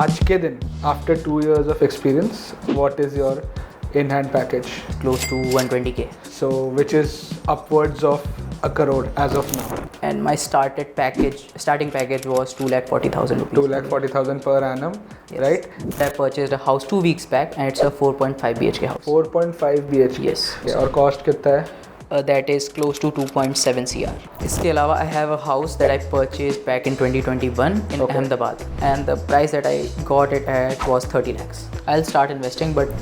आज के दिन, after 2 years of experience, what is your in-hand package? Close to 120k. So, which is upwards of a crore as of now. And my starting package was 2,40,000 rupees. 2,40,000 per annum, Yes. right? I purchased a house 2 weeks back, and it's a 4.5 BHK house. 4.5 BHK. Yes. Okay, और cost कितना है? That is close to 2.7 CR. इसके अलावा I have a house that I purchased back in 2021 in Ahmedabad, and the price that I got it at was 30 lakhs. I'll start investing, but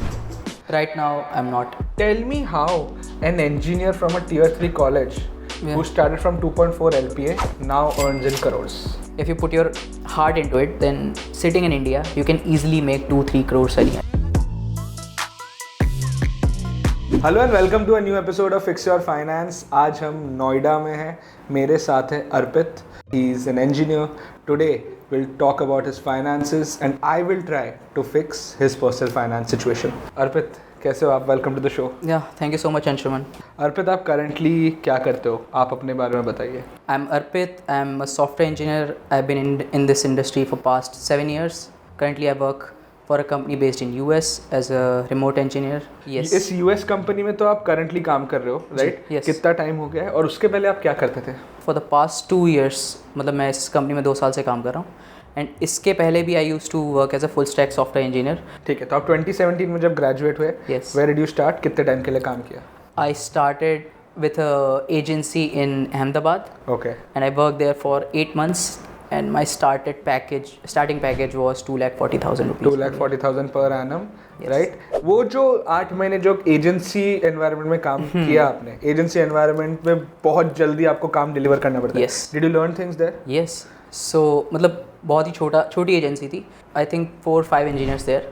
right now I'm not. Tell me how an engineer from a tier 3 college who started from 2.4 LPA now earns in crores. If you put your heart into it, then sitting in India, you can easily make 2-3 crores a year. Hello and welcome to a new episode of fix your finance. आज हम नोएडा में हैं, मेरे साथ है Arpit. He is an engineer. Today will talk about his finances and I will try to fix his personal finance situation. Arpit, कैसे हो आप? Welcome to the show. Yeah, thank you so much, Anshuman. Arpit, आप करंटली क्या करते हो? आप अपने बारे में बताइए। I'm Arpit. I'm a software engineer. I've been in this industry for past 7 years. Currently, I work for a company based in US as a remote engineer. Yes. इस यूएस कंपनी में तो आप करंटली काम कर रहे हो, right? yes. कितना time हो गया है और उसके पहले आप क्या करते थे? For the past 2 years, मतलब मैं इस कंपनी में 2 साल से काम कर रहा हूँ, एंड इसके पहले भी I use to work as a full stack software engineer. ठीक है, तो आप 2017 में जब ग्रेजुएट हुए, Yes. Where did you start? कितने टाइम के लिए काम किया? I started with a agency in Ahmedabad, okay, and I worked there for 8 months, and my starting package was 2,40,000 rupees. 2,40,000 per annum, Yes. Right? वो जो 8 महीने जो एजेंसी एनवायरनमेंट में काम किया आपने, एजेंसी एनवायरनमेंट में बहुत जल्दी आपको काम डिलीवर करना पड़ता है। Yes. Did you learn things there? Yes. So मतलब बहुत ही छोटी एजेंसी थी. I think 4-5 engineers there.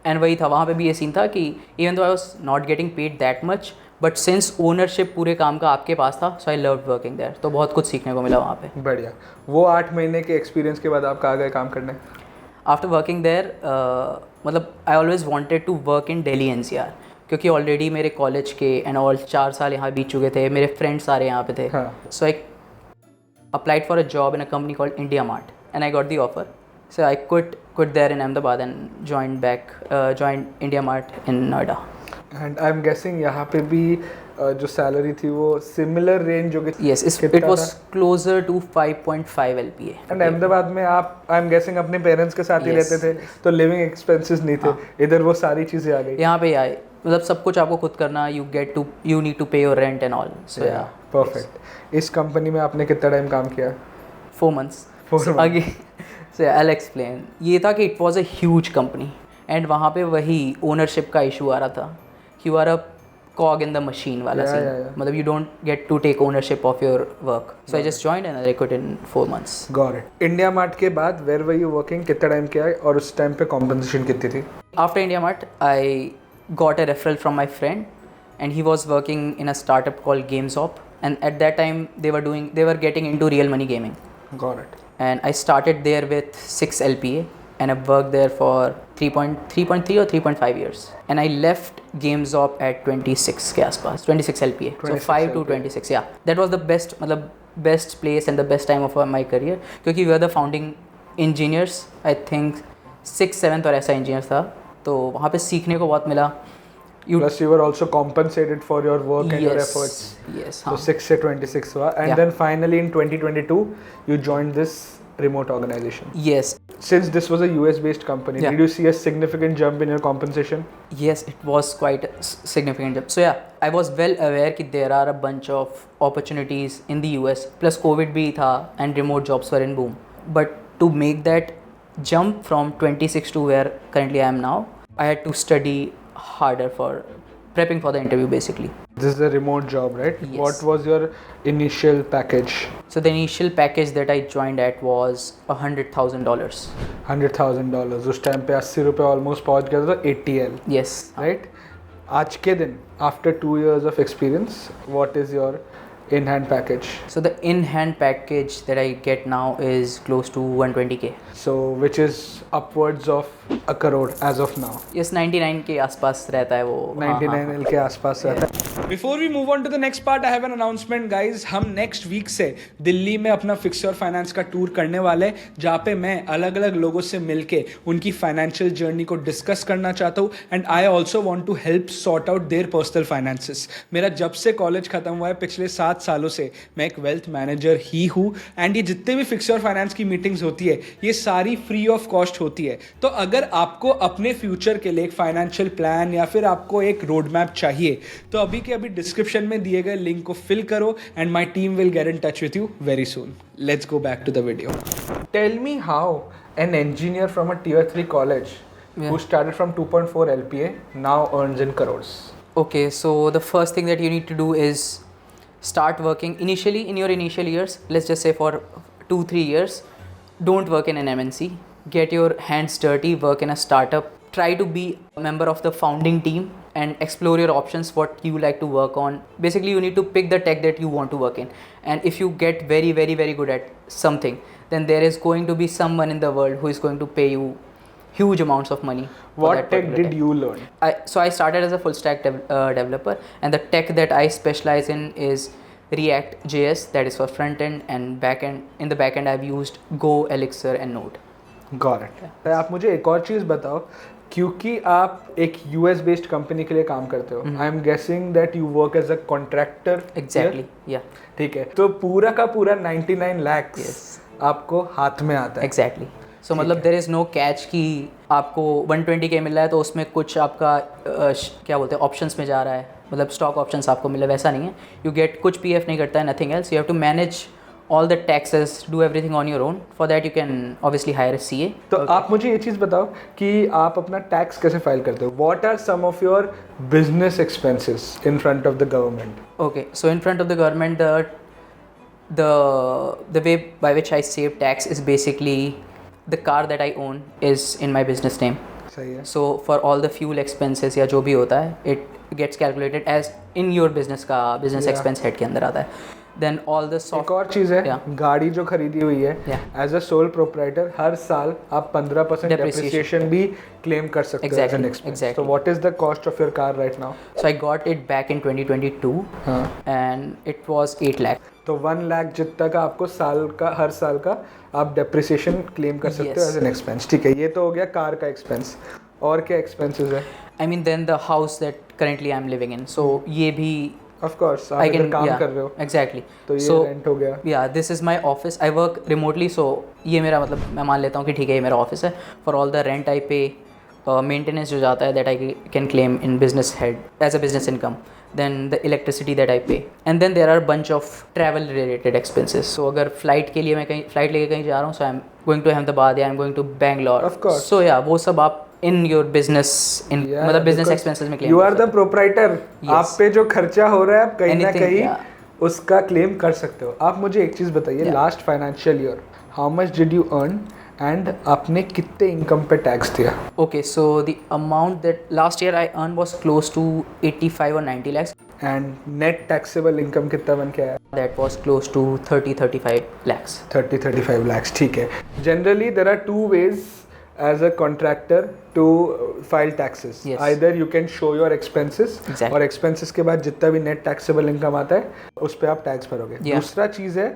And वही था, वहाँ पे भी ये सीन था कि even though I was not getting paid that much, but since ownership पूरे काम का आपके पास था, सो आई लव्ड वर्किंग देयर. तो बहुत कुछ सीखने को मिला वहाँ पे. बढ़िया। वो 8 महीने के एक्सपीरियंस के बाद आप कहाँ गए काम करने? आफ्टर वर्किंग देयर मतलब I always wanted to work in Delhi NCR, क्योंकि ऑलरेडी मेरे कॉलेज के एंड ऑल 4 साल यहाँ बीत चुके थे, मेरे फ्रेंड्स सारे यहाँ पे थे. सो आई applied for a job in a company called India Mart, and I got the offer. So I quit there in Ahmedabad and joined India Mart in Noida. And I am गेसिंग यहाँ पे भी जो salary थी वो similar range होगी? Yes, it was closer to 5.5 LPA. And Ahmedabad में आप, आई एम गेसिंग, अपने पेरेंट्स के साथ ही Yes. रहते थे, तो लिविंग एक्सपेंसेस नहीं थे. इधर वो सारी चीज़ें आ गई. यहाँ पे आए, मतलब सब कुछ आपको खुद करना. you need to pay your rent and all. So yeah. Perfect. इस कंपनी में आपने कितना टाइम काम किया? 4 months. 4 So months. आगे so I'll explain. ये था कि it was a huge company, and वहाँ पे वही ओनरशिप का इशू आ रहा था. You are a cog in the machine वाला scene. मतलब you don't get to take ownership of your work. So I just joined and I quit in 4 months. Got it. India mart के बाद where were you working? कितना time किया है और उस time पे कॉम्पनसेशन कितनी थी? After India Mart, I got a referral from my friend, and he was working in a startup called GameSop, and at that time they were getting into real money gaming. Got it. And I started there with 6 LPA, and I worked there for 3.3 or 3.5 years, and I left GameSop at 26 के आसपास, 26 LPA. So 5 to 26, yeah. That was the best, मतलब best place and the best time of my career, क्योंकि we were the founding engineers. I think 6th 7th और ऐसा engineers था, तो वहाँ पे सीखने को बहुत मिला. Plus you were also compensated for your work and your efforts. Yes. So 6 से 26 हुआ, and then finally in 2022 you joined this remote organization. Yes. Since this was a US based company, did you see a significant jump in your compensation? Yes, it was quite a significant jump. So yeah, I was well aware that there are a bunch of opportunities in the US. Plus COVID भी था and remote jobs were in boom. But to make that jump from 26 to where currently I am now, I had to study harder for prepping for the interview basically. This is a remote job, right? Yes. What was your initial package? So the initial package that I joined at was $100,000. $100,000. उस time पे 80 रुपये almost पहुंच गया था, 80L. Yes. Right? आज के दिन, after 2 years of experience, what is your in-hand package? So the in-hand package that I get now is close to 120k. So which is upwards of a crore as of now. Yes, 99 के आसपास रहता है वो. 99 के आसपास रहता है. Before we move on to the next part, I have an announcement, guys. हम next week से दिल्ली में अपना फिक्स योर फाइनेंस का टूर करने वाले हैं, जहाँ पे मैं अलग अलग लोगों से मिलके उनकी फाइनेंशियल जर्नी को डिस्कस करना चाहता हूँ. And I also want to help sort out their personal finances. मेरा जब से कॉलेज खत्म हुआ है पिछले 7 सालों से मैं एक वेल्थ मैनेजर ही हूँ. एंड ये जितने भी फिक्स योर फाइनेंस की मीटिंग्स होती है ये सारी फ्री ऑफ कॉस्ट होती है. तो अगर आपको अपने फ्यूचर के लिए एक फाइनेंशियल प्लान या फिर आपको एक रोड मैप चाहिए तो अभी के अभी डिस्क्रिप्शन में दिए गए लिंक को फिल करो and my team will get in touch with you very soon. Let's go back to the video. Tell me how an engineer from a tier 3 college who started from 2.4 LPA now earns in crores. Okay, so the first thing that you need to do is start working initially in your initial years. Let's just say for 2-3 years, don't work in an MNC. Get your hands dirty, work in a startup. Try to be a member of the founding team and explore your options, what you like to work on. Basically, you need to pick the tech that you want to work in. And if you get very, very, very good at something, then there is going to be someone in the world who is going to pay you huge amounts of money. What tech did you learn? So I started as a full stack developer, and the tech that I specialize in is React JS, that is for front end, and back end. In the back end, I've used Go, Elixir, and Node. Got it. तो आप मुझे एक और चीज़ बताओ, क्योंकि आप एक US based company के लिए काम करते हो. I am guessing that you work as a contractor. Exactly. Yeah. ठीक है, तो पूरा का पूरा 99 lakhs आपको हाथ में आता है. Exactly. So मतलब देयर इज़ नो कैच कि आपको 120K मिल रहा है तो उसमें कुछ आपका क्या बोलते हैं ऑप्शंस में जा रहा है, मतलब स्टॉक ऑप्शंस आपको मिले, वैसा नहीं है. यू गेट कुछ PF नहीं करता है, nothing else. You have to manage all the taxes, do everything on your own. For that you can obviously hire a CA. तो आप मुझे ये चीज़ बताओ कि आप अपना टैक्स कैसे फाइल करते हो. What are some of your business expenses in front of the government? Okay, so in front of the government, the way by which I save tax is basically the car that I own is in my business name. सही है. So for all the fuel expenses या जो भी होता है, it gets calculated as in your business का business expense head के अंदर आता है. Then all the एक और चीज़ है, गाड़ी जो खरीदी हुई है एज अ सोल प्रोप्राइटर हर साल आप 15% डेप्रिसिएशन भी क्लेम कर सकते हो एज एन एक्सपेंस. तो what is the cost of your car right now? So I got it back in 2022 and it was 8 lakh. तो 1 लाख जितना का आपको हर साल का आप डेप्रिसिएशन क्लेम कर सकते हो एज एन एक्सपेंस. ठीक है, ये तो हो गया कार का एक्सपेंस. और क्या एक्सपेंसेस है? I mean then the house that currently I am living in. So ये भी Of course, आप इधर काम कर रहे हो. Exactly. तो ये रेंट हो गया. Yeah, this is my office. I work remotely, so ये मेरा मतलब मैं मान लेता हूँ कि ठीक है ये मेरा ऑफिस है. For all the rent I pay, maintenance जो जाता है that I can claim in business head as a business income. Then the electricity that I pay. And then there are bunch of travel related expenses. So अगर flight के लिए मैं कहीं flight लेके कहीं जा रहा हूँ, so I'm going to Ahmedabad या I'm going to Bangalore. Of course. So yeah, वो सब आप in your business मतलब business expenses में claim. You are the proprietor. आप पे जो खर्चा हो रहा है आप कहीं ना कहीं उसका क्लेम कर सकते हो. आप मुझे एक चीज़ बताइए, last financial year how much did you earn and आपने कितने इनकम पे टैक्स दिया? Okay, so the amount that last year I earned was close to 85 or 90 lakhs. And net taxable income कितना बन के आया? That was close to 30-35 lakhs. 30-35 lakhs. ठीक है. Generally there are two ways as a contractor to file taxes. Yes. Either you can show your expenses. Exactly. और expenses के बाद जितना भी net taxable income आता है उस पे आप टैक्स भरोगे. दूसरा चीज़ है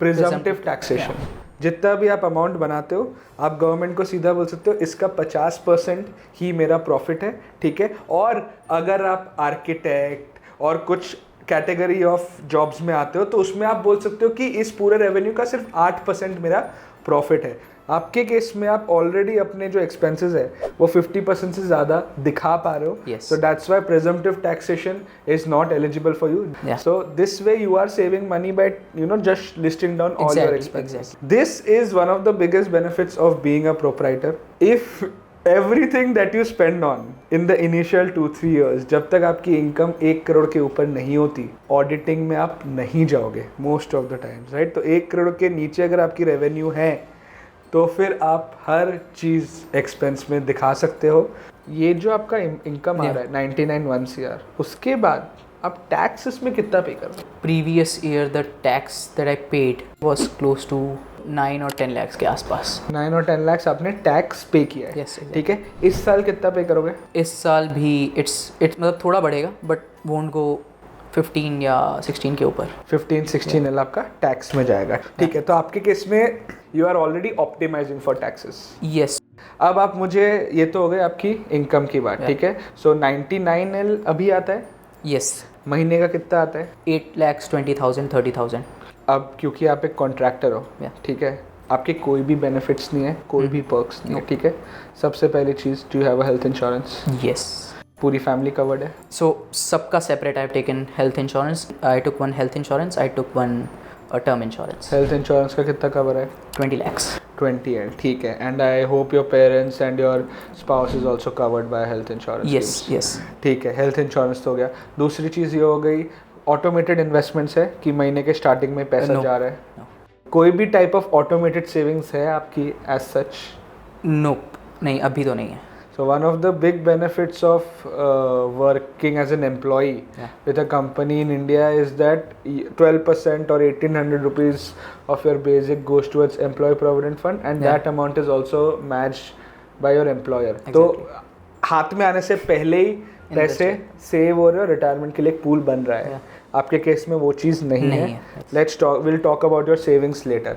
presumptive taxation. जितना भी आप अमाउंट बनाते हो आप गवर्नमेंट को सीधा बोल सकते हो इसका 50% ही मेरा प्रॉफिट है. ठीक है. और अगर आप आर्किटेक्ट और कुछ कैटेगरी ऑफ जॉब्स में आते हो तो उसमें आप बोल सकते हो कि इस पूरे रेवेन्यू का सिर्फ 8% मेरा प्रॉफिट है. आपके केस में आप ऑलरेडी अपने जो एक्सपेंसेस है वो 50% से ज़्यादा दिखा पा रहे हो. So that's why presumptive taxation is not eligible for you. So this way you are saving money by just listing down all your expenses. This is one of the biggest benefits of being a proprietor. If everything that you spend on in the initial 2-3 years, जब तक आपकी income 1 crore के ऊपर नहीं होती auditing में आप नहीं जाओगे most of the times, right. तो 1 करोड़ के नीचे अगर आपकी रेवेन्यू है तो फिर आप हर चीज़ एक्सपेंस में दिखा सकते हो. ये जो आपका इनकम आ रहा है 99 1 CR, उसके बाद आप टैक्स इसमें कितना पे कर रहे हो? Previous year, the tax that I paid was close to 9 or 10 lakhs के आसपास. 9 और 10 लाख आपने टैक्स पे किया है. Yes, exactly. ठीक है. इस साल कितना पे करोगे? इस साल भी it's मतलब थोड़ा बढ़ेगा but won't go 15 या 16 के ऊपर. 15-16 एल आपका टैक्स में जाएगा. ठीक है. तो आपके केस में you are already optimizing for taxes. Yes. अब आप मुझे, ये तो हो गई आपकी इनकम की बात. ठीक है. सो 99 एल अभी आता है. Yes. महीने का कितना आता है? 8 lakhs 20,000 30,000. अब क्योंकि आप एक कॉन्ट्रैक्टर हो. ठीक है. आपके कोई भी बेनिफिट्स नहीं है, कोई भी पर्क्स नहीं है. ठीक है. सबसे पहली चीज़, do you have a health insurance? Yes. पूरी फैमिली कवर्ड है? So सबका separate. I've taken health insurance. I took one health insurance. I took one term insurance. Health insurance का कितना कवर है? 20 lakhs. 20 एल. ठीक है. And I hope your parents and your spouse is also covered by health insurance. Yes. Yes. ठीक है. Health insurance तो हो गया. दूसरी चीज़ ये हो गई, ऑटोमेटेड इन्वेस्टमेंट्स है कि महीने के स्टार्टिंग में पैसा No. जा रहा है? No. कोई भी टाइप ऑफ ऑटोमेटेड सेविंग्स है आपकी एज सच? Nope. नहीं, अभी तो नहीं है. So one of the big benefits of working as an employee Yeah. with a company in India is that 12% or 1,800 rupees of your basic goes towards employee provident fund, and Yeah. that amount is also matched by your employer. Exactly. तो हाथ में आने से पहले ही पैसे save हो रहे हो, रिटायरमेंट के लिए एक पूल बन रहा है. Yeah. आपके केस में वो चीज़ नहीं है. Will talk about your savings later.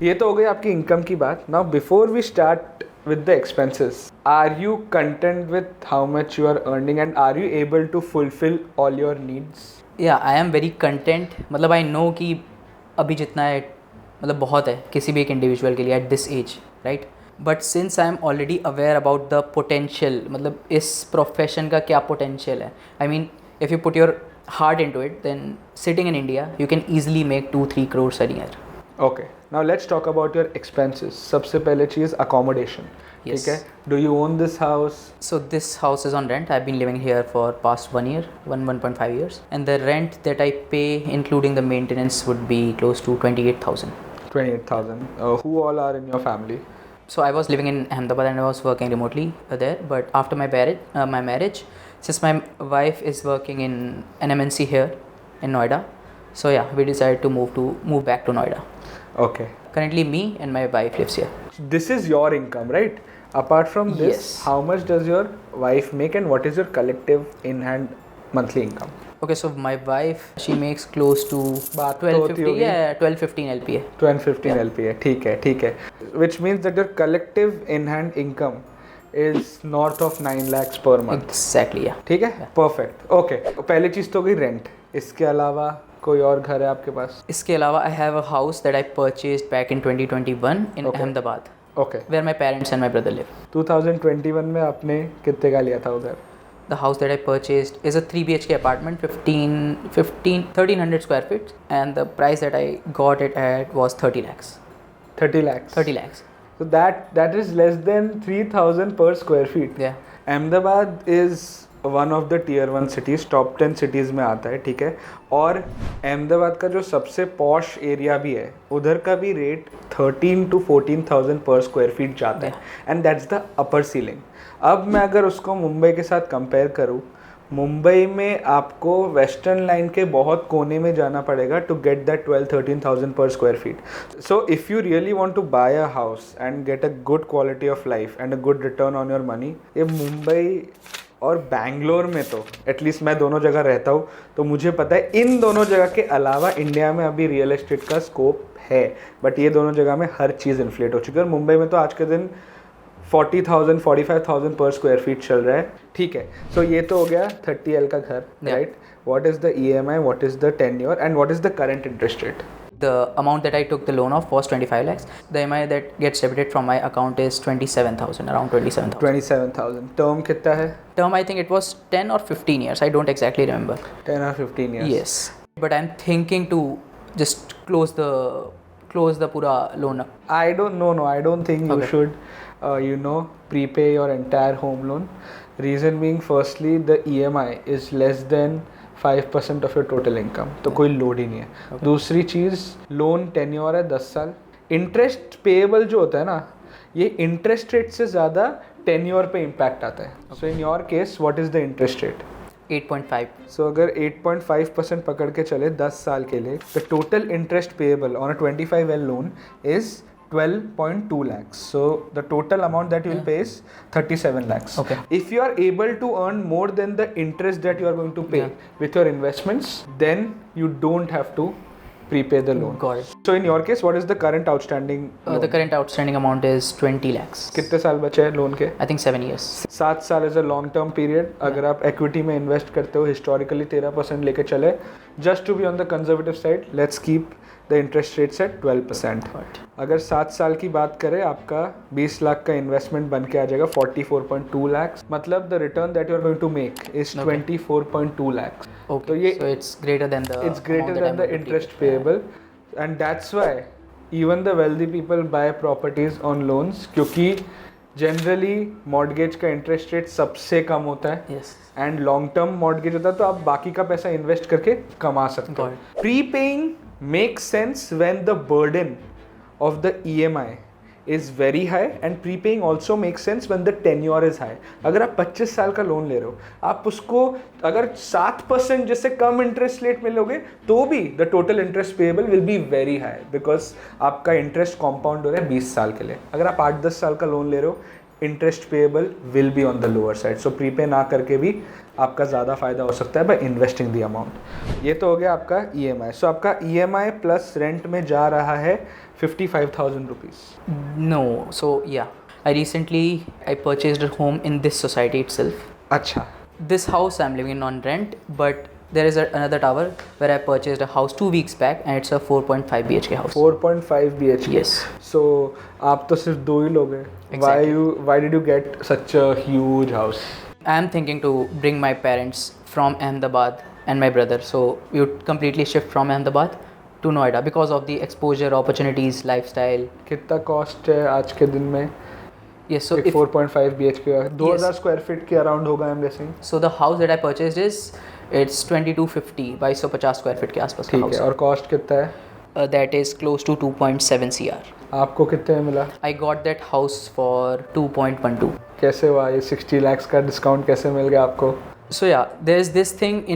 ये तो हो गई आपकी इनकम की बात. Now before we start with the expenses, are you content with how much you are earning and are you able to fulfill all your needs? Yeah, I am very content. मतलब I know कि अभी जितना है मतलब बहुत है किसी भी एक इंडिविजुअल के लिए at this age, right? But since I am already aware about the potential, मतलब इस प्रोफेशन का क्या potential है. I mean, if you put your heart into it, then sitting in India, you can easily make 2-3 crores a year. Okay. Now let's talk about your expenses. सबसे पहले चीज़ accommodation. Yes. ठीक है. Do you own this house? So this house is on rent. I've been living here for past 1 year, 1.5 years, and the rent that I pay, including the maintenance, would be close to 28,000. 28,000. Who all are in your family? So I was living in Ahmedabad and I was working remotely there. But after my marriage, since my wife is working in an MNC here in Noida, so yeah, we decided to move back to Noida. Okay. Currently, me and my wife lives here. This is your income, right? Apart from this, Yes. how much does your wife make and what is your collective in-hand monthly income? Okay, so my wife, she makes close to बात तो होती 12-15 होगी. yeah, 12-15 LPA. 12-15 LPA. ठीक है. ठीक है. Which means that your collective in-hand income is north of 9 lakhs per month. Exactly, yeah. ठीक है. Perfect. Okay. पहली चीज़ तो गई रेंट. इसके अलावा कोई और घर है आपके पास? इसके अलावा I have a house that I purchased back in 2021 in Okay. Ahmedabad, Okay. where my parents and my brother live. 2021 में आपने कितने का लिया था उधर? The house that I purchased is a 3 BHK apartment, 1,300 square feet, and the price that I got it at was 30 lakhs. 30 lakhs. 30 lakhs. So that is less than 3,000 per square feet. Yeah. Ahmedabad is one of the tier 1 cities, top 10 cities में आता है. ठीक है. और अहमदाबाद का जो सबसे posh area भी है, उधर का भी रेट 13 to 14,000 पर स्क्वायर फीट जाता है. And that's the upper ceiling. अब मैं अगर उसको मुंबई के साथ कंपेयर करूँ, मुंबई में आपको वेस्टर्न लाइन के बहुत कोने में जाना पड़ेगा टू गेट दैट 12-13,000 पर square feet. So if you really want to buy a house and get a good quality of life and a good return on your money, ये मुंबई और बैंगलोर में तो एटलीस्ट मैं दोनों जगह रहता हूँ, तो मुझे पता है इन दोनों जगह के अलावा इंडिया में अभी रियल एस्टेट का स्कोप है. बट ये दोनों जगह में हर चीज़ इन्फ्लेट हो चुकी है. और मुंबई में तो आज के दिन 40,000 45,000 पर स्क्वायर फीट चल रहा है. ठीक है. सो ये तो हो गया 30 L का घर, right? What is the EMI, what is the tenure and what is the current interest rate? The amount that I took the loan of was 25 lakhs. The EMI that gets debited from my account is 27,000, around 27,000. 27,000. Term कितना है? Term, I think it was 10 or 15 years. I don't exactly remember. 10 or 15 years. Yes. But I'm thinking to just close the pura loan. I don't think you Okay. should prepay your entire home loan. Reason being, firstly, the EMI is less than 5% of your total income, तो कोई load ही नहीं है. दूसरी चीज़, loan tenure है 10 साल. Interest payable जो होता है ना, ये इंटरेस्ट रेट से ज़्यादा टेन्योर पे इम्पैक्ट आता है. So in your case, what is the interest rate? 8.5. So अगर 8.5% पकड़ के चले 10 साल के लिए, the total interest payable on a 25L loan is 12.2 lakhs. So the total amount that you will pay is 37 lakhs. Okay. If you are able to earn more than the interest that you are going to pay with your investments, then you don't have to prepay the loan. Got it. So in your case, what is the current outstanding loan? The current outstanding amount is 20 lakhs. कितने साल बचे हैं loan के? I think 7 years. 7 साल is a long term period. अगर आप equity में invest करते हो, हिस्टोरिकली 13% लेके चले, just to be on the conservative side, let's keep the interest rates at 12%. अगर 7 साल की बात करें, आपका 20 लाख का इन्वेस्टमेंट बन के आ जाएगा 44.2 lakhs. मतलब the return that you are going to make is 24.2 lakhs. Okay. तो ये so it's greater than the interest payable, and that's why even the wealthy people buy properties on loans, क्योंकि generally mortgage का interest rate सबसे कम होता है. Yes. And long term mortgage होता है, तो आप बाकी का पैसा इन्वेस्ट करके कमा सकते हो. Prepaying makes sense when the burden of the EMI is very high, and prepaying also makes sense when the tenure is high. अगर आप 25 साल का लोन ले रहे हो, आप उसको अगर 7% जैसे कम इंटरेस्ट रेट में लोगे, तो भी the total interest payable will be very high, because आपका इंटरेस्ट कॉम्पाउंड हो रहा है 20 साल के लिए. अगर आप 8-10 साल का लोन ले रहे हो, interest payable will be on the lower side. So prepay ना करके भी आपका ज़्यादा फायदा हो सकता है बाय इन्वेस्टिंग द अमाउंट. ये तो हो गया आपका EMI. सो आपका EMI प्लस रेंट में जा रहा है 55,000 rupees. No. So yeah, I purchased a home in this society itself. अच्छा. This house I'm living in on rent, but there is another tower where I purchased a house 2 weeks back, and it's a 4.5 BHK house. 4.5 BHK. Yes. So आप तो सिर्फ 2 ही लोग हैं. Exactly. Why did you get such a huge house? I am thinking to bring my parents from Ahmedabad and my brother, so we would completely shift from Ahmedabad to Noida because of the exposure, opportunities, lifestyle. कितना cost है आज के दिन में? Yes, so एक 4.5 BHK का 2000 square feet के around होगा, आई एम गेसिंग. So the house that I purchased it's 2250 by 150 square feet के आसपास का ठीक house. है. और कॉस्ट कितना है? That is close to 2.7 CR. आपको कितने में मिला? I got that house for 2.12. कैसे हुआ ये 60 lakhs का डिस्काउंट कैसे मिल गया आपको? So yeah, there is this thing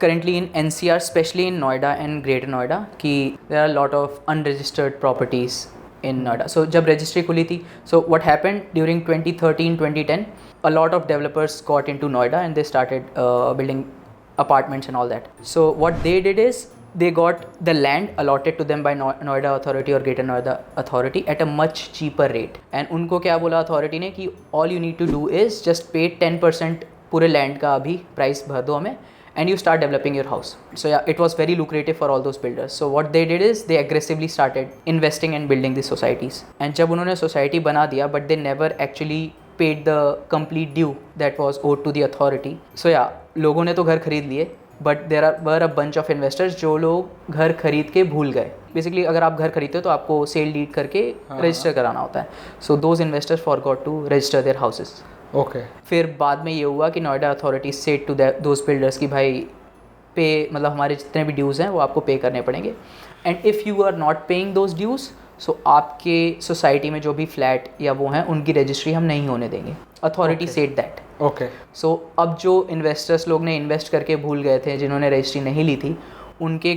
currently in NCR, especially in Noida and Greater Noida, कि there are a lot of unregistered properties in Noida. So जब registry खुली थी, so what happened during 2013-2010, a lot of developers got into Noida and they started building apartments and all that. So what they did is they got the land allotted to them by Noida Authority or Greater Noida Authority at a much cheaper rate. And उनको क्या बोला authority ने कि all you need to do is just pay 10% पूरे land का अभी price भर दो हमें, and you start developing your house. So yeah, it was very lucrative for all those builders. So what they did is they aggressively started investing and building these societies. And जब उन्होंने society बना दिया, but they never actually paid the complete due that was owed to the authority. So yeah, लोगों ने तो घर खरीद लिए, but there were a bunch of investors जो लोग घर खरीद के भूल गए. बेसिकली अगर आप घर खरीदते हो तो आपको सेल डीड करके रजिस्टर कराना होता है. So those investors forgot to register their houses. Okay. फिर बाद में ये हुआ कि Noida authority said to those builders कि भाई पे मतलब हमारे जितने भी ड्यूज़ हैं वो आपको पे करने पड़ेंगे. And if you are not paying those dues, so आपके सोसाइटी में जो भी फ्लैट या वो हैं उनकी रजिस्ट्री हम नहीं होने देंगे. Authority said that. ओके. सो अब जो इन्वेस्टर्स लोग ने इन्वेस्ट करके भूल गए थे, जिन्होंने रजिस्ट्री नहीं ली थी, उनके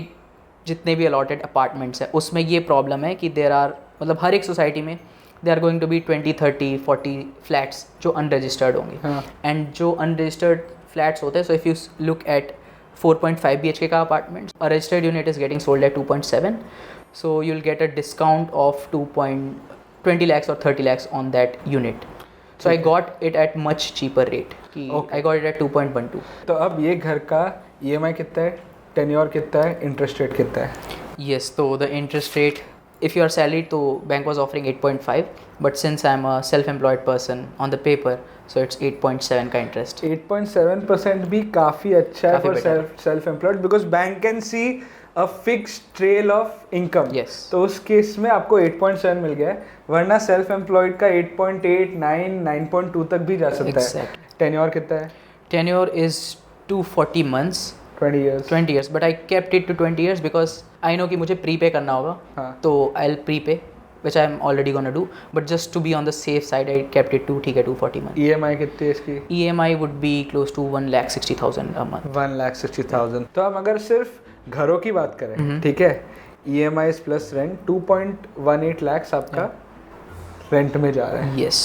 जितने भी अलॉटेड अपार्टमेंट्स हैं उसमें ये प्रॉब्लम है कि देर आर मतलब हर एक सोसाइटी में there are going to be 20, 30, 40 flats जो अनरजिस्टर्ड होंगे. एंड जो अनरजिस्टर्ड फ्लैट्स होते हैं, so if you look at 4.5 BHK का apartment, a registered unit is getting sold at 2.7. So you will get a discount of 2.20 lakhs or 30 lakhs on that unit. So I got it at much cheaper rate. I got it at 2.12. तो अब ये घर का EMI कितना है, tenure कितना है, interest rate कितना है? Yes, so the interest rate, if you are salaried, तो bank was offering 8.5, but since I am a self-employed person on the paper, so it's 8.7 का interest. 8.7% भी काफ़ी अच्छा है for self-employed, because bank can see a fixed trail of income. Yes. तो उस case में आपको 8.7 मिल गया है, वरना सेल्फ एम्प्लॉयड का 8.8, 9, 9.2 तक भी जा सकता है. टेन्योर कितना है? Tenure is 240 months. 20 years. 20 years, but I kept it to 20 years because I know कि मुझे प्रीपे करना होगा. हाँ. तो I'll prepay which I'm already gonna do. But just to be on the safe side, I kept it to ठीक है 240 month. EMI कितनी है इसकी? EMI would be close to 1,60,000 a month. 1,60,000. तो हम अगर सिर्फ घरों की बात करें, ठीक है, EMI प्लस रेंट 2.18 lakhs आपका रेंट में जा रहा है. Yes.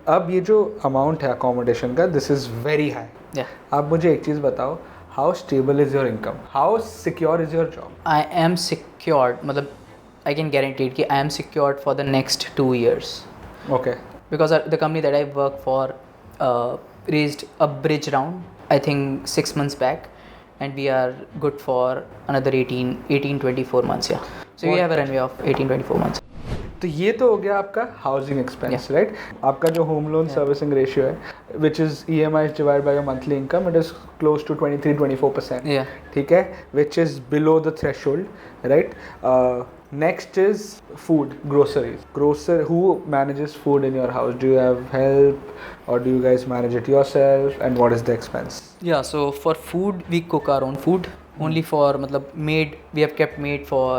अब ये जो अमाउंट है अकोमोडेशन का, दिस इज़ वेरी हाई. आप मुझे एक चीज़ बताओ, how stable is your income, how secure is your job? I am secured, मतलब I can guarantee it कि I am secured for the next 2 years. Okay. Because the company that I work for raised a bridge round, I think 6 months back, and we are good for another 18-24 months. Yeah. So we have a runway of 18-24 months. तो ये तो हो गया आपका housing expense, right? आपका जो home loan servicing ratio है, which is EMI divide by your monthly income, it is close to 23-24%. ठीक है, which is below the threshold, right? Next is food, groceries. who manages food in your house? Do you have help or do you guys manage it yourself, and what is the expense? Yeah, so for food we cook our own food. Only for मतलब maid, we have kept maid for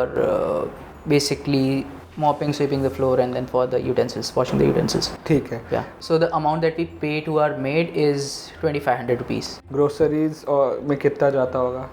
basically mopping, sweeping the floor, and then for the utensils, washing the utensils. ठीक है. Yeah. So the amount that we pay to our maid is 2,500 rupees. Groceries और में कितना जाता होगा?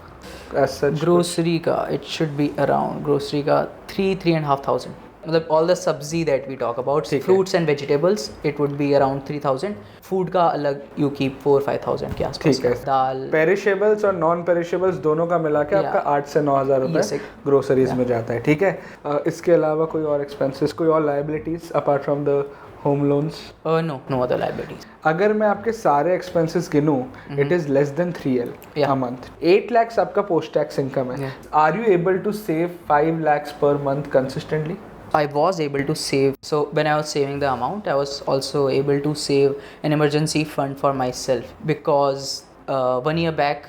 As such, grocery का it should be around, grocery का 3,500. मतलब all the सब्जी that we talk about, fruits and vegetables, it would be around 3,000. Food का अलग you keep 4-5,000 के आसपास. ठीक है. दाल, पेरिशेबल्स और नॉन पेरिशेबल्स दोनों का मिला के आपका 8 से 9,000 रुपये ग्रोसरीज में जाता है. ठीक है. इसके अलावा कोई और एक्सपेंसेस, कोई और liabilities apart from the home loans? no other liabilities. अगर मैं आपके सारे एक्सपेंसेस गिनूं, it is less than 3L a month. 8 lakhs आपका पोस्ट टैक्स इनकम है. Are you able to save 5 lakhs पर month consistently? I was able to save. So when I was saving the amount, I was also able to save an emergency fund for myself, because 1 year back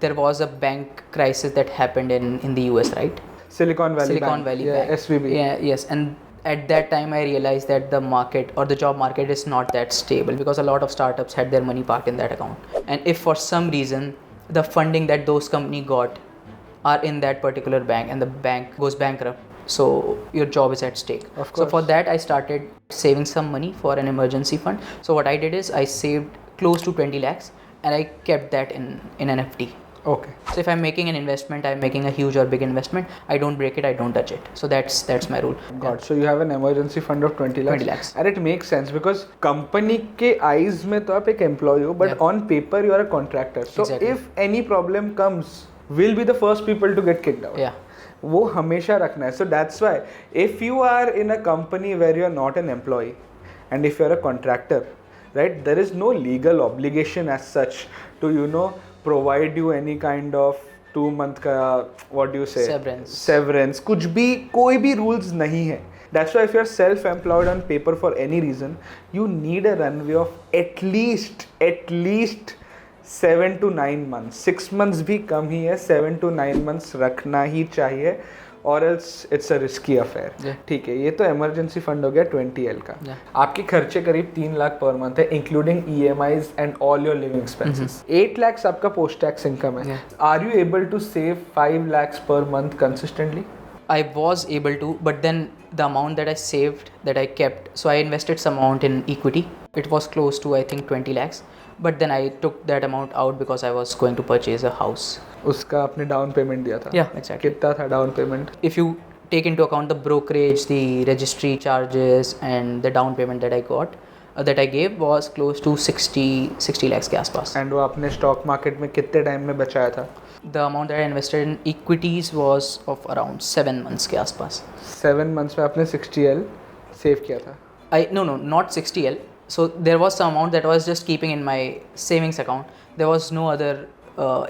there was a bank crisis that happened in the US, right? Silicon Valley Bank. Yeah, SVB. Yeah, yes. And at that time I realized that the market or the job market is not that stable, because a lot of startups had their money parked in that account. And if for some reason the funding that those company got are in that particular bank and the bank goes bankrupt, so your job is at stake. Of course. So for that I started saving some money for an emergency fund. So what I did is I saved close to 20 lakhs and I kept that in an FD. Okay. So if I'm making an investment, I'm making a huge or big investment, I don't break it, I don't touch it. So that's my rule. God, so you have an emergency fund of 20 lakhs. 20 lakhs. And it makes sense because company के eyes में तो आप एक employee हो, but on paper you are a contractor. So Exactly. if any problem comes, we'll be the first people to get kicked out. Yeah. वो हमेशा रखना है. So that's why if you are in a company where you are not an employee and if you are a contractor, right, there is no legal obligation as such to provide you any kind of 2 month का, what do you say, severance. कुछ भी, कोई भी rules नहीं है. That's why if you are self-employed on paper for any reason, you need a runway of at least 7 to 9 months. 6 months भी कम ही है, 7 to 9 months रखना ही चाहिए, और else it's a risky affair. ठीक है. ये तो emergency fund हो गया 20L का. आपके खर्चे करीब 3 लाख पर मंथ है, including EMIs and all your living expenses. 8 lakhs आपका post tax income है. Are you able to save 5 lakhs per month consistently? I was able to, but then the amount that I saved, that I kept, so I invested some amount in equity. It was close to I think 20 lakhs. But then I took that amount out because I was going to purchase a house. उसका आपने down payment दिया था? Yeah, exactly. कितना था down payment? If you take into account the brokerage, the registry charges, and the down payment that I got, that I gave was close to 60 lakhs के आसपास. And वो आपने stock market में कितने time में बचाया था? The amount that I invested in equities was of around 7 months के आसपास. 7 months में आपने 60L सेव किया था? No, not 60L. So there was some amount that I was just keeping in my savings account. There was no other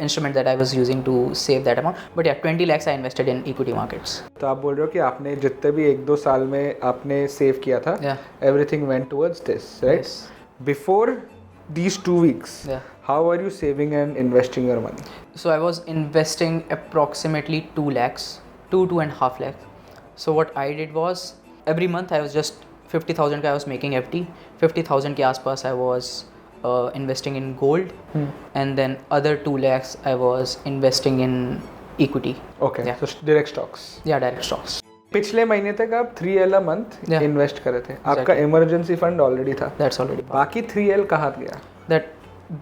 instrument that I was using to save that amount. But yeah, 20 lakhs I invested in equity markets. तो आप बोल रहे हो कि आपने जितने भी 1-2 साल में आपने सेव किया था, everything went towards this, right? Yes. Before these 2 weeks, how are you saving and investing your money? So I was investing approximately 2 lakhs, 2.5 lakhs. So what I did was every month I was just 50,000 का I was making FD, 50,000 के आसपास I was investing in gold, and then other 2 lakhs I was investing in equity. Okay, so direct stocks. Yeah, direct stocks. पिछले महीने तक आप 3L a month Yeah. Invest करे थे, आपका इमरजेंसी फंड ऑलरेडी था, That's already part. बाकी 3L कहाँ गया? That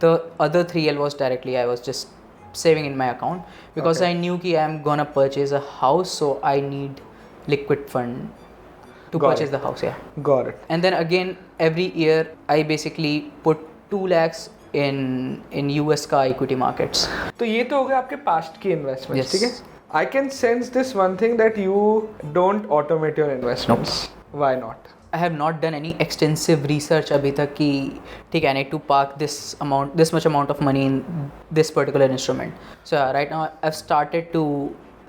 the other 3L was directly I was just saving in my account because Okay. I knew कि I am gonna purchase a house, so I need liquid fund to Got purchase it. the house. Yeah. Got it. And then again every year I basically put 2 lakhs in US का equity markets. तो ये तो हो गया आपके past की investment, Yes. ठीक है? I can sense this one thing that you don't automate your investments. Why not? I have not done any extensive research अभी तक कि ठीक है I need to park this much amount of money in this particular instrument. So yeah, right now I've started to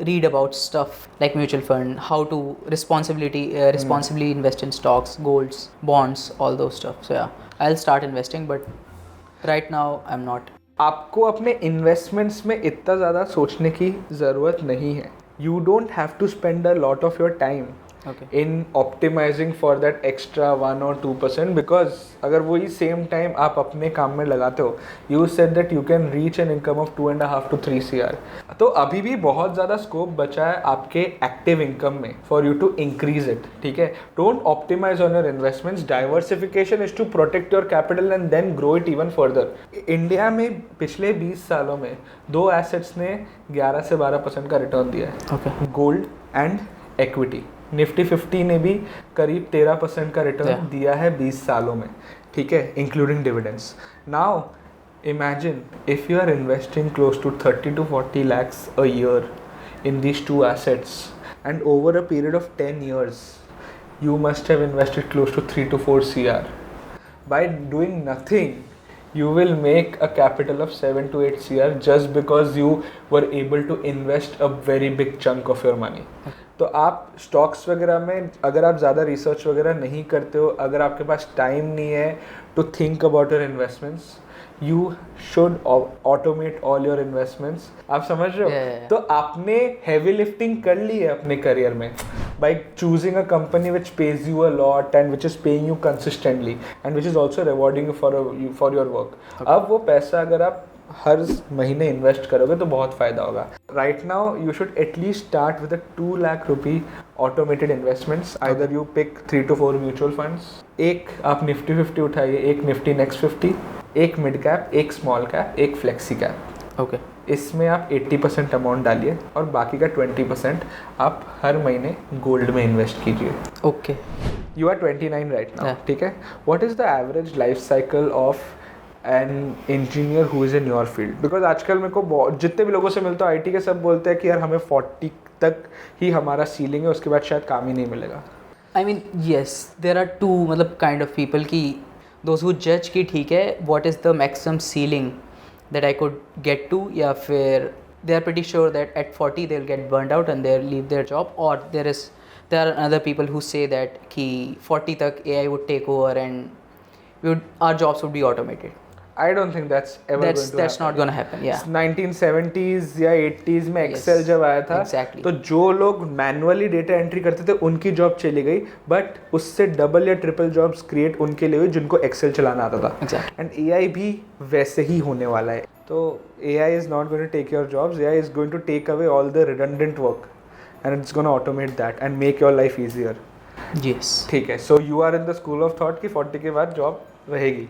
read about stuff like mutual fund, how to responsibly invest in stocks, golds, bonds, all those stuff. So yeah, I'll start investing, but right now I'm not. आपको अपने investments में इतना ज़्यादा सोचने की ज़रूरत नहीं है. You don't have to spend a lot of your time Okay. in optimizing for that extra 1 or 2% because अगर वही सेम टाइम आप अपने काम में लगाते हो, you said that you can reach an income of 2.5 to 3 CR. तो अभी भी बहुत ज़्यादा स्कोप बचा है आपके एक्टिव इनकम में for you to increase it, ठीक है? Don't optimize on your investments. Diversification is to protect your capital and then grow it even further. India में पिछले 20 सालों में 2 एसेट्स ने 11 से 12% का रिटर्न दिया है. Okay. Gold and equity. Nifty 50 ने भी करीब 13% का रिटर्न दिया है 20 सालों में, ठीक है, including dividends. Now imagine if you are investing close to 30 to 40 lakhs a year in these two assets and over a period of 10 years you must have invested close to 3 to 4 CR. By doing nothing you will make a capital of 7 to 8 CR just because you were able to invest a very big chunk of your money. तो आप stocks वगैरह में अगर आप ज़्यादा research वगैरह नहीं करते हो, अगर आपके पास टाइम नहीं है to think about your investments, you should automate all your investments. आप समझ रहे हो? Yeah. तो आपने हैवी लिफ्टिंग कर ली है अपने करियर में by choosing a company which pays you a lot and which is paying you consistently and which is also rewarding you for your work. अब वो पैसा अगर आप हर महीने इन्वेस्ट करोगे तो बहुत फ़ायदा होगा. Right now you should at least start with 2 lakh rupee automated investments. Either you pick 3 to 4 mutual funds. एक आप निफ्टी 50 उठाइए, एक निफ्टी नेक्स्ट 50, एक मिड कैप, एक स्मॉल कैप, एक फ्लेक्सी कैप. Okay. इसमें आप 80% अमाउंट डालिए और बाकी का 20% आप हर महीने गोल्ड में इन्वेस्ट कीजिए. Okay. You are 29 right now, Yeah. ठीक है? What is the average life cycle of an engineer who is in your field? Because आजकल मेरे को जितने भी लोगों से मिलता है IT के, सब बोलते हैं कि यार हमें 40 तक ही हमारा सीलिंग है, उसके बाद शायद काम ही नहीं मिलेगा. I mean, yes, there are two मतलब kind of people कि those who judge कि ठीक है what is the maximum ceiling that I could get to, या फिर they are pretty sure that at 40 they'll get burned out and they'll leave their job, or there are other people who say that कि 40 तक AI would take over and our jobs would be automated. I don't think that's ever going to happen. That's not gonna happen. Yeah. 1970s या 80s में Yes. Excel जब आया था, Exactly. तो जो लोग मैनुअली डेटा एंट्री करते थे उनकी जॉब चली गई, बट उससे डबल या ट्रिपल जॉब्स क्रिएट उनके लिए हुई जिनको एक्सेल चलाना आता था. Exactly. एंड AI भी वैसे ही होने वाला है. तो AI is not going to take your jobs. AI is going to take away all the redundant work and it's going to automate that and make your life easier. Yes. ठीक है. So you are in the school of thought कि 40 के बाद job रहेगी.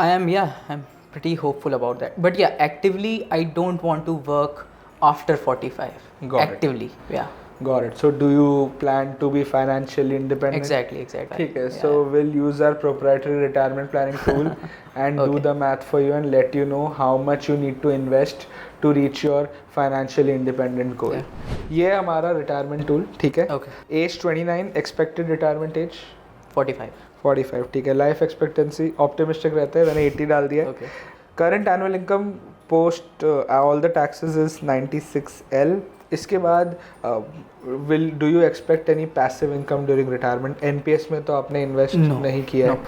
I'm pretty hopeful about that. But yeah, actively, I don't want to work after 45. Got it. Actively, yeah. Got it. So do you plan to be financially independent? Exactly. ठीक है. So we'll use our proprietary retirement planning tool and do Okay. the math for you and let you know how much you need to invest to reach your financially independent goal. ये हमारा retirement tool, ठीक है? Okay. Age 29, expected retirement age 45. 45, ठीक है. Life expectancy optimistic रहता है, मैंने 80 डाल दिया. Okay. Current annual income post all the taxes is 96L. इसके बाद do you expect any passive income during retirement? NPS में तो आपने इन्वेस्ट नहीं किया है.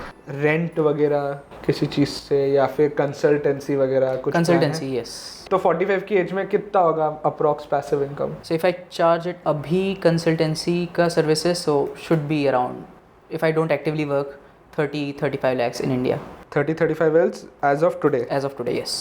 रेंट वगैरह किसी चीज़ से या फिर कंसल्टेंसी वगैरह कुछ? Consultancy, yes. तो 45 की एज में कितना होगा approx passive income? So if I charge it अभी consultancy का services, so should be around, if I don't actively work, 30-35 lakhs in India. 30-35 Ls as of today. As of today, yes.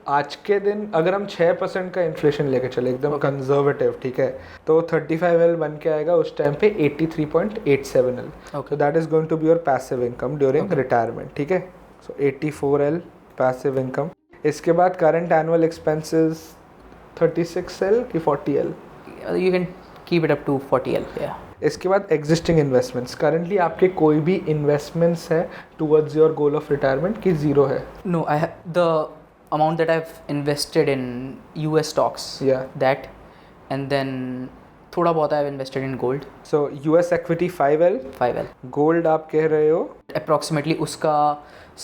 आज के दिन अगर हम 6% का इन्फ्लेशन लेके चले एकदम कंजर्वेटिव, ठीक है, तो 35L बन के आएगा उस टाइम पे 83.87L. So that is going to be your passive income during retirement, ठीक है. So 84L passive income. इसके बाद current annual expenses 36L की 40L. You can keep it up to 40L. Yeah. इसके बाद एग्जिस्टिंग इन्वेस्टमेंट्स. करंटली आपके कोई भी इन्वेस्टमेंट्स है towards your goal of retirement की जीरो है? No, I have the amount that I've invested in US stocks. Yeah. That, and then थोड़ा बहुत I've invested in gold. So US equity 5L. 5L. Gold आप कह रहे हो? Approximately उसका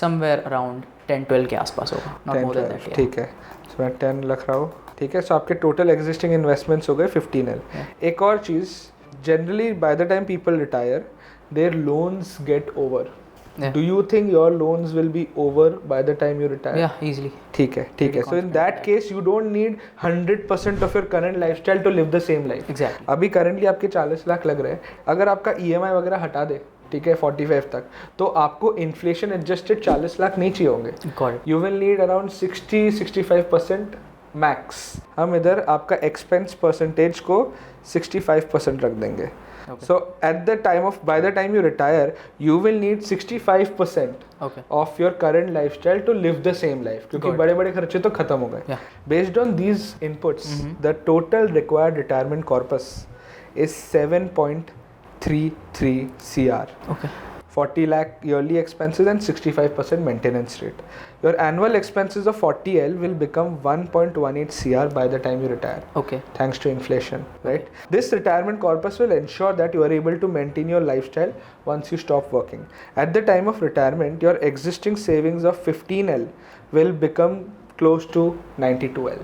somewhere around 10-12 के आसपास होगा. Not more than that. Yeah. ठीक है. So मैं 10 रख रहा हूँ. ठीक है. सो आपके टोटल एग्जिस्टिंग इन्वेस्टमेंट्स हो गए 15L. एक और चीज़, generally by the time people retire their loans get over. Do you think your loans will be over by the time you retire? Yeah, easily. ठीक है. So in that case you don't need 100% of your current lifestyle to live the same life. Exactly. अभी currently आपके 40 लाख लग रहे हैं, अगर आपका EMI वगैरह हटा दे, ठीक है, 45 तक, तो आपको इन्फ्लेशन एडजस्टेड 40 लाख नहीं चाहिए होंगे. You will need around 60-65% max. हम इधर आपका एक्सपेंस परसेंटेज को 65% रख देंगे. So at the time of, by the time you retire, you will need 65% of your current lifestyle to live the same life. क्योंकि बड़े बड़े खर्चे तो खत्म हो गए. Based on these inputs, the total required retirement corpus is 7.33 CR. 40 lakh yearly expenses and 65% maintenance rate. Your annual expenses of 40L will become 1.18 CR by the time you retire. Thanks to inflation, right? This retirement corpus will ensure that you are able to maintain your lifestyle once you stop working. At the time of retirement, your existing savings of 15L will become close to 92L.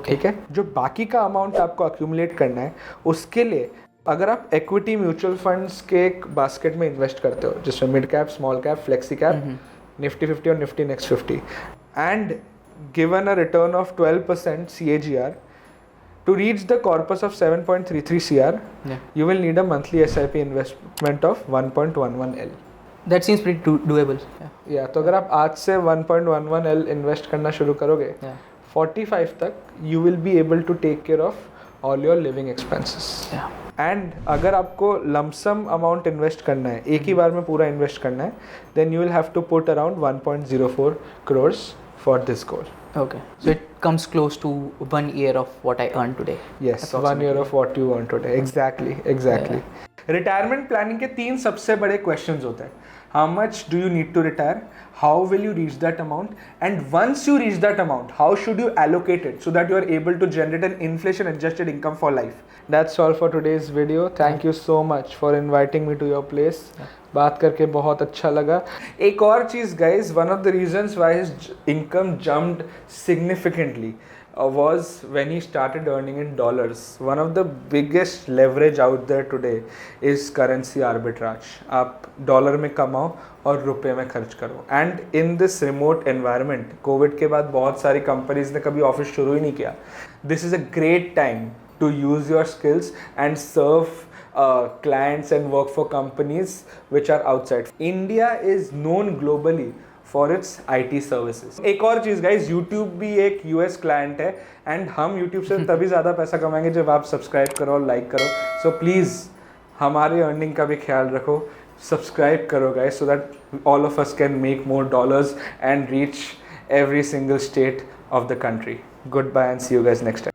ठीक है. जो बाकी का amount आपको accumulate करना है, उसके लिए अगर आप इक्विटी म्यूचुअल फंड्स के एक बास्केट में इन्वेस्ट करते हो जिसमें mid cap, small cap, flexi cap, Nifty 50 और Nifty next 50, and given a return of 12% CAGR to reach the corpus of 7.33 CR, you will need a monthly SIP investment of 1.11L. That seems pretty doable. Yeah, तो अगर आप आज से 1.11L invest करना शुरू करोगे, 45 तक you will be able to take care of all your living expenses. And अगर आपको लमसम अमाउंट इन्वेस्ट करना है, एक ही बार में पूरा इन्वेस्ट करना है, then you will have to put around 1.04 crores for this goal. So it comes close to 1 year of what I earn today. Yes, 1 year of what you earn today. Exactly. Retirement planning के 3 सबसे बड़े questions होते हैं. How much do you need to retire? How will you reach that amount? And once you reach that amount, how should you allocate it so that you are able to generate an inflation adjusted income for life? That's all for today's video. Thank you so much for inviting me to your place. बात करके बहुत अच्छा लगा. एक और चीज़ guys, one of the reasons why his income jumped significantly was when he started earning in dollars. One of the biggest leverage out there today is currency arbitrage. आप dollar में कमाओ और रुपए में खर्च करो. And in this remote environment, Covid के बाद बहुत सारी कंपनीज ने कभी ऑफिस शुरू ही नहीं किया. This is a great time to use your skills and serve clients and work for companies which are outside. India is known globally for its IT services. एक और चीज़ guys, YouTube भी एक US client है and हम YouTube से तभी ज़्यादा पैसा कमाएंगे जब आप सब्सक्राइब करो और लाइक करो. So please हमारे अर्निंग का भी ख्याल रखो, सब्सक्राइब करो guys, so that all of us can make more dollars and reach every single state of the country. Goodbye and see you guys next time.